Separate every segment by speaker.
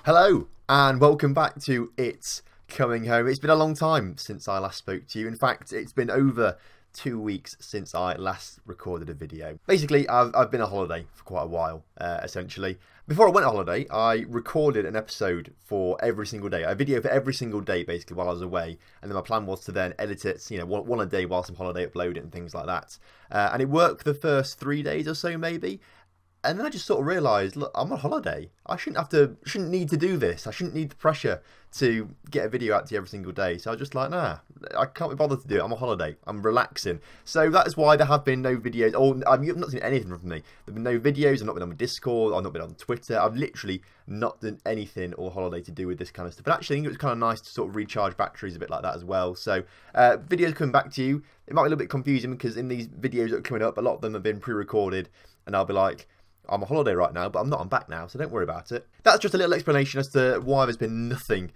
Speaker 1: Hello and welcome back to It's Coming Home. It's been a long time since I last spoke to you. In fact, it's been over 2 weeks since I last recorded a video. Basically, I've been on holiday for quite a while, essentially. Before I went on holiday, I recorded an episode for every single day, a video for every single day, basically, while I was away. And then my plan was to then edit it, one a day whilst I'm on holiday, upload it and things like that. And it worked for the first 3 days or so, maybe. And then I just sort of realised, look, I'm on holiday. I shouldn't need to do this. I shouldn't need the pressure to get a video out to you every single day. So I was just like, nah, I can't be bothered to do it. I'm on holiday. I'm relaxing. So that is why there have been no videos. You've not seen anything from me. There have been no videos. I've not been on my Discord. I've not been on Twitter. I've literally not done anything all holiday to do with this kind of stuff. But actually, I think it was kind of nice to sort of recharge batteries a bit like that as well. So videos coming back to you. It might be a little bit confusing because in these videos that are coming up, a lot of them have been pre-recorded. And I'll be like, I'm on holiday right now, but I'm not. I'm back now, so don't worry about it. That's just a little explanation as to why there's been nothing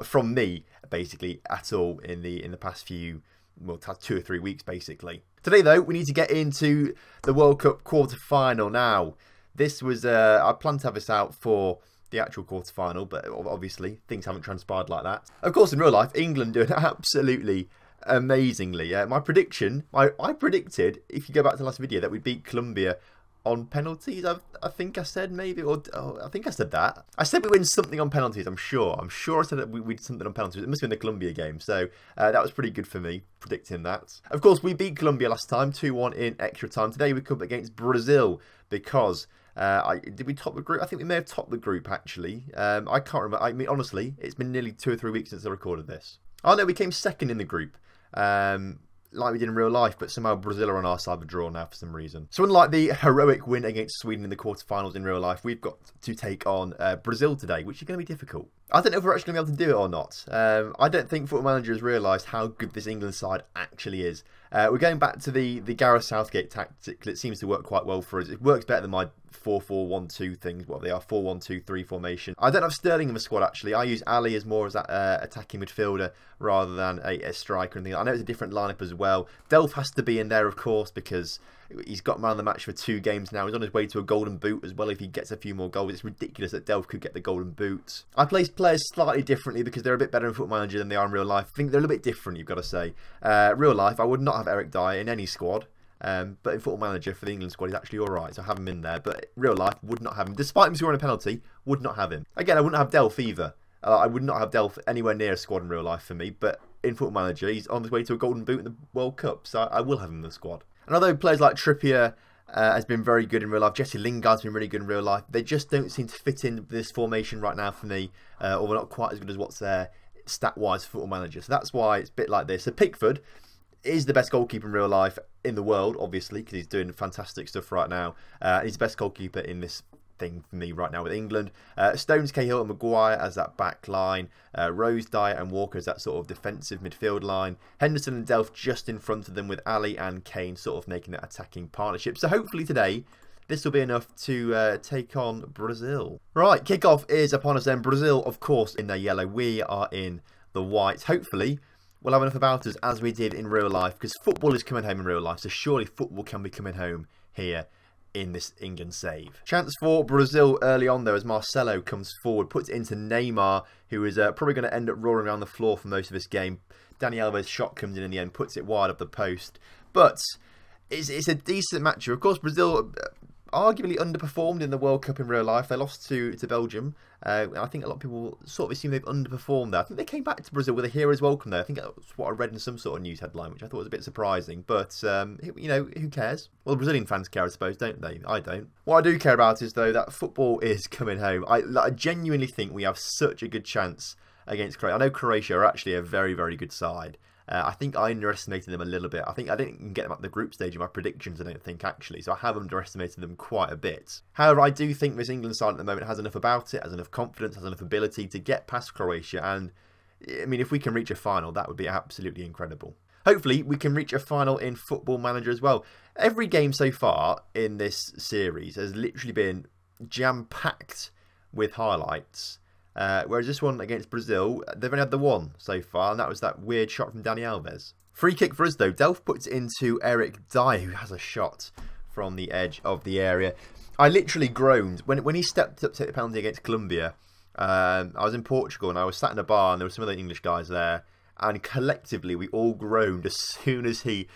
Speaker 1: from me, basically, at all in the past few, well, 2 or 3 weeks, basically. Today, though, we need to get into the World Cup quarter-final. Now, this was, I planned to have this out for the actual quarter-final, but obviously, things haven't transpired like that. Of course, in real life, England doing absolutely amazingly. My prediction, I predicted, if you go back to the last video, that we'd beat Colombia on penalties. I think I said maybe, I think I said that. I said we win something on penalties, I'm sure. I said that we'd something on penalties. It must have been the Colombia game. So that was pretty good for me, predicting that. Of course, we beat Colombia last time, 2-1 in extra time. Today we come up against Brazil because, did we top the group? I think we may have topped the group, actually. I can't remember. I mean, honestly, it's been nearly 2 or 3 weeks since I recorded this. Oh, no, we came second in the group. Like we did in real life, but somehow Brazil are on our side of the draw now for some reason. So unlike the heroic win against Sweden in the quarterfinals in real life, we've got to take on Brazil today, which is going to be difficult. I don't know if we're actually going to be able to do it or not. I don't think Football Manager has realised how good this England side actually is. We're going back to the Gareth Southgate tactic. It seems to work quite well for us. It works better than my 4-4-1-2 things, what they are, 4-1-2-3 formation. I don't have Sterling in the squad, actually. I use Ali as more as that attacking midfielder rather than a striker. And I know it's a different lineup as well. Delph has to be in there, of course, because he's got man of the match for 2 games now. He's on his way to a golden boot as well if he gets a few more goals. It's ridiculous that Delph could get the golden boot. I placed players slightly differently because they're a bit better in Football Manager than they are in real life. I think they're a little bit different, you've got to say. Real life, I would not have Eric Dyer in any squad. But in Football Manager for the England squad, he's actually alright, so I have him in there. But real life, would not have him. Despite him scoring a penalty, would not have him. Again, I wouldn't have Delph either. I would not have Delph anywhere near a squad in real life for me. But in Football Manager, he's on his way to a golden boot in the World Cup, so I will have him in the squad. And although players like Trippier has been very good in real life, Jesse Lingard's been really good in real life, they just don't seem to fit in this formation right now for me, or they're not quite as good as what's there stat-wise for Football Manager. So that's why it's a bit like this. So Pickford is the best goalkeeper in real life in the world, obviously, because he's doing fantastic stuff right now. He's the best goalkeeper in this thing for me right now with England. Stones, Cahill and Maguire as that back line. Rose, Dyer and Walker as that sort of defensive midfield line. Henderson and Delph just in front of them with Ali and Kane sort of making that attacking partnership. So hopefully today this will be enough to take on Brazil. Right, kickoff is upon us then. Brazil, of course, in their yellow. We are in the white. Hopefully we'll have enough about us as we did in real life, because football is coming home in real life, so surely football can be coming home here in this England save. Chance for Brazil early on though as Marcelo comes forward, puts it into Neymar, who is probably going to end up rolling around the floor for most of this game. Dani Alves' shot comes in the end, puts it wide of the post. But it's a decent match. Of course, Brazil arguably underperformed in the World Cup in real life. They lost to Belgium. I think a lot of people sort of assume they've underperformed there. I think they came back to Brazil with a hero's welcome there. I think that's what I read in some sort of news headline, which I thought was a bit surprising. But, you know, who cares? Well, the Brazilian fans care, I suppose, don't they? I don't. What I do care about is, though, that football is coming home. I genuinely think we have such a good chance against Croatia. I know Croatia are actually a very, very good side. I think I underestimated them a little bit. I think I didn't even get them at the group stage in my predictions, I don't think, actually. So I have underestimated them quite a bit. However, I do think this England side at the moment has enough about it, has enough confidence, has enough ability to get past Croatia. And, I mean, if we can reach a final, that would be absolutely incredible. Hopefully, we can reach a final in Football Manager as well. Every game so far in this series has literally been jam-packed with highlights. Whereas this one against Brazil, they've only had the one so far, and that was that weird shot from Dani Alves. Free kick for us though. Delph puts it into Eric Dyer, who has a shot from the edge of the area. I literally groaned when he stepped up to take the penalty against Colombia. I was in Portugal and I was sat in a bar and there were some other English guys there, and collectively we all groaned as soon as he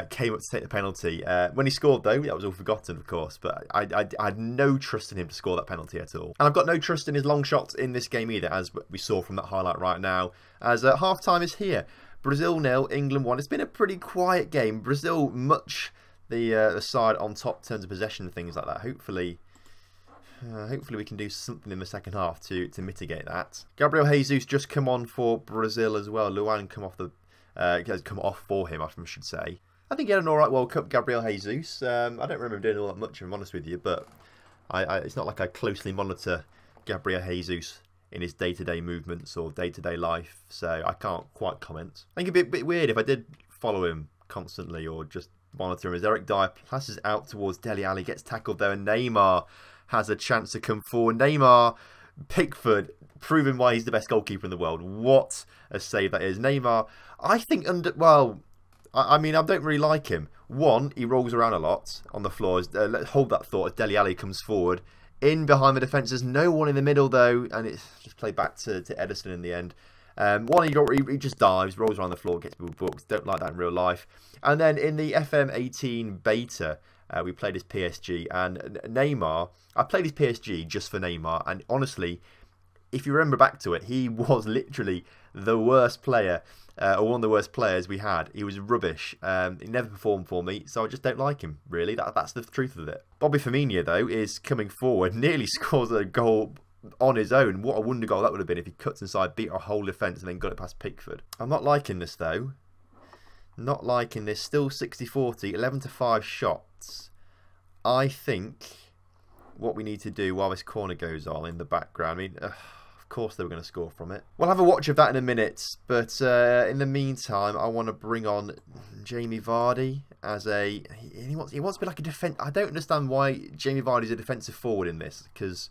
Speaker 1: came up to take the penalty. When he scored, though, that was all forgotten, of course, but I had no trust in him to score that penalty at all. And I've got no trust in his long shots in this game either, as we saw from that highlight right now, as half-time is here. Brazil 0, England 1. It's been a pretty quiet game. Brazil much the side on top in terms of possession and things like that. Hopefully we can do something in the second half to mitigate that. Gabriel Jesus just come on for Brazil as well. Luan come off for him, I should say. I think he had an alright World Cup, Gabriel Jesus. I don't remember him doing all that much, if I'm honest with you, but it's not like I closely monitor Gabriel Jesus in his day-to-day movements or day-to-day life, so I can't quite comment. I think it'd be a bit weird if I did follow him constantly or just monitor him. As Eric Dyer passes out towards Dele Alli, gets tackled there, and Neymar has a chance to come forward. Neymar, Pickford, proving why he's the best goalkeeper in the world. What a save that is. Neymar, I think I mean, I don't really like him. One, he rolls around a lot on the floor. Let's hold that thought as Dele Alli comes forward. In behind the defence, there's no one in the middle though, and it's just played back to Edison in the end. He just dives, rolls around the floor, gets people booked. Don't like that in real life. And then in the FM18 beta, we played as PSG, and Neymar, I played as PSG just for Neymar, and honestly, if you remember back to it, he was literally the worst player, or one of the worst players we had. He was rubbish. He never performed for me, so I just don't like him, really. That's the truth of it. Bobby Firmino, though, is coming forward, nearly scores a goal on his own. What a wonder goal that would have been if he cuts inside, beat a whole defence, and then got it past Pickford. I'm not liking this, though. Not liking this. Still 60-40, 11-5 shots. I think what we need to do while this corner goes on in the background, I mean, of course they were going to score from it. We'll have a watch of that in a minute, but in the meantime, I want to bring on Jamie Vardy as he wants to be like a defence. I don't understand why Jamie Vardy's a defensive forward in this, because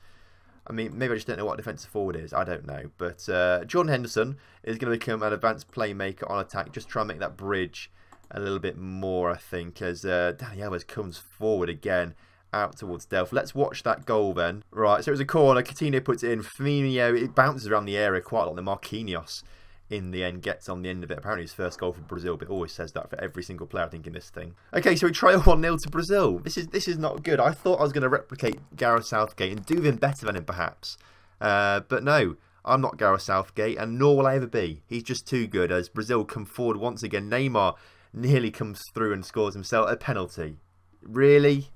Speaker 1: I mean, maybe I just don't know what a defensive forward is. I don't know. But Jordan Henderson is going to become an advanced playmaker on attack. Just try and make that bridge a little bit more, I think, as Dani Alves comes forward again out towards Delph. Let's watch that goal then. Right, so it was a corner. Coutinho puts it in. Firmino, it bounces around the area quite a lot. The Marquinhos in the end gets on the end of it. Apparently his first goal for Brazil, but it always says that for every single player, I think, in this thing. Okay, so we trail 1-0 to Brazil. This is not good. I thought I was going to replicate Gareth Southgate and do even better than him, perhaps. But no, I'm not Gareth Southgate, and nor will I ever be. He's just too good, as Brazil come forward once again. Neymar nearly comes through and scores himself a penalty. Really?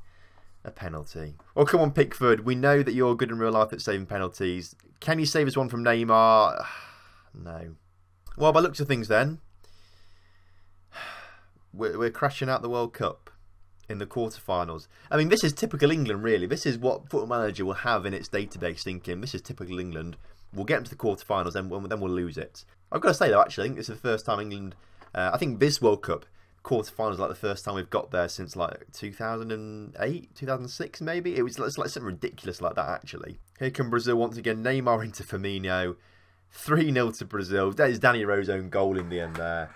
Speaker 1: A penalty. Well, come on, Pickford. We know that you're good in real life at saving penalties. Can you save us one from Neymar? No. Well, by looks of things then, we're crashing out the World Cup in the quarterfinals. I mean, this is typical England, really. This is what Football Manager will have in its database thinking. This is typical England. We'll get them to the quarterfinals, and then we'll lose it. I've got to say, though, actually, I think this is the first time England... I think this World Cup quarterfinals is like the first time we've got there since like 2008, 2006 maybe. It's like something ridiculous like that, actually. Here come Brazil once again. Neymar into Firmino. 3-0 to Brazil. That is Danny Rowe's own goal in the end there.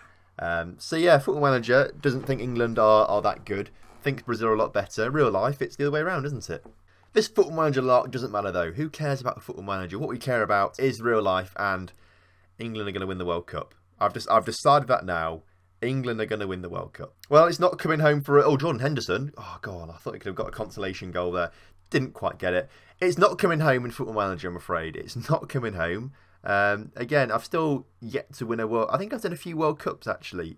Speaker 1: So yeah, Football Manager doesn't think England are that good. Thinks Brazil are a lot better. Real life, it's the other way around, isn't it? This Football Manager lark doesn't matter though. Who cares about the Football Manager? What we care about is real life, and England are going to win the World Cup. I've decided that now. England are going to win the World Cup. Well, it's not coming home for... Oh, Jordan Henderson. Oh, go on. I thought he could have got a consolation goal there. Didn't quite get it. It's not coming home in Football Manager, I'm afraid. It's not coming home. Again, I've still yet to win a World... I think I've done a few World Cups, actually.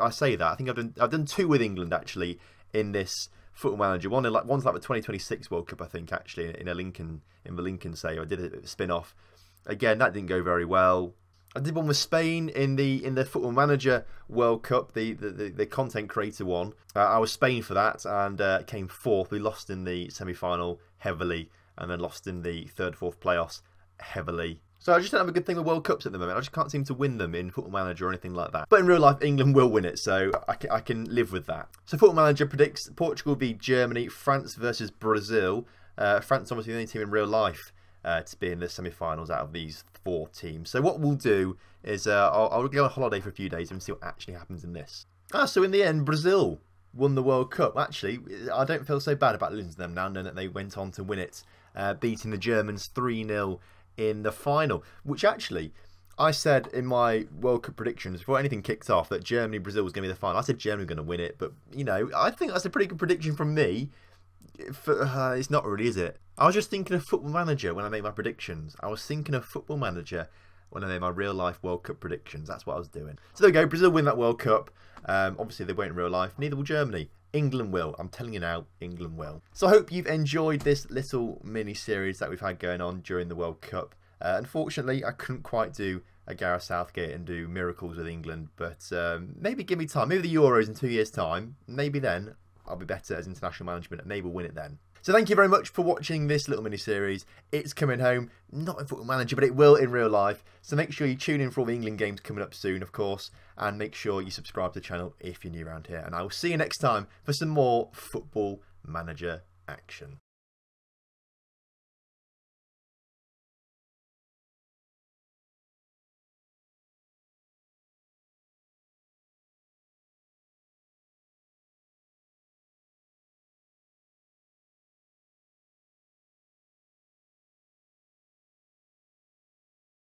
Speaker 1: I say that. I think I've done 2 with England, actually, in this Football Manager. One's like the 2026 World Cup, I think, actually, in the Lincoln save. I did a spin-off. Again, that didn't go very well. I did one with Spain in the Football Manager World Cup, the content creator one. I was Spain for that and came 4th. We lost in the semi-final heavily, and then lost in the 3rd, 4th playoffs heavily. So I just don't have a good thing with World Cups at the moment. I just can't seem to win them in Football Manager or anything like that. But in real life, England will win it, so I can live with that. So Football Manager predicts Portugal v Germany, France versus Brazil. France obviously the only team in real life to be in the semi-finals out of these 4 teams. So what we'll do is I'll go on holiday for a few days and see what actually happens in this. So in the end, Brazil won the World Cup. Actually, I don't feel so bad about losing to them now, knowing that they went on to win it, beating the Germans 3-0 in the final, which actually I said in my World Cup predictions before anything kicked off that Germany-Brazil was going to be the final. I said Germany were going to win it, but, you know, I think that's a pretty good prediction from me. It's not really, is it? I was just thinking of Football Manager when I made my predictions. I was thinking of Football Manager when I made my real-life World Cup predictions. That's what I was doing. So there we go. Brazil win that World Cup. Obviously, they won't in real life. Neither will Germany. England will. I'm telling you now, England will. So I hope you've enjoyed this little mini-series that we've had going on during the World Cup. Unfortunately, I couldn't quite do a Gareth Southgate and do miracles with England, but maybe give me time. Maybe the Euros in 2 years' time. Maybe then I'll be better as international management and maybe we'll win it then. So thank you very much for watching this little mini-series. It's coming home, not in Football Manager, but it will in real life. So make sure you tune in for all the England games coming up soon, of course. And make sure you subscribe to the channel if you're new around here. And I will see you next time for some more Football Manager action.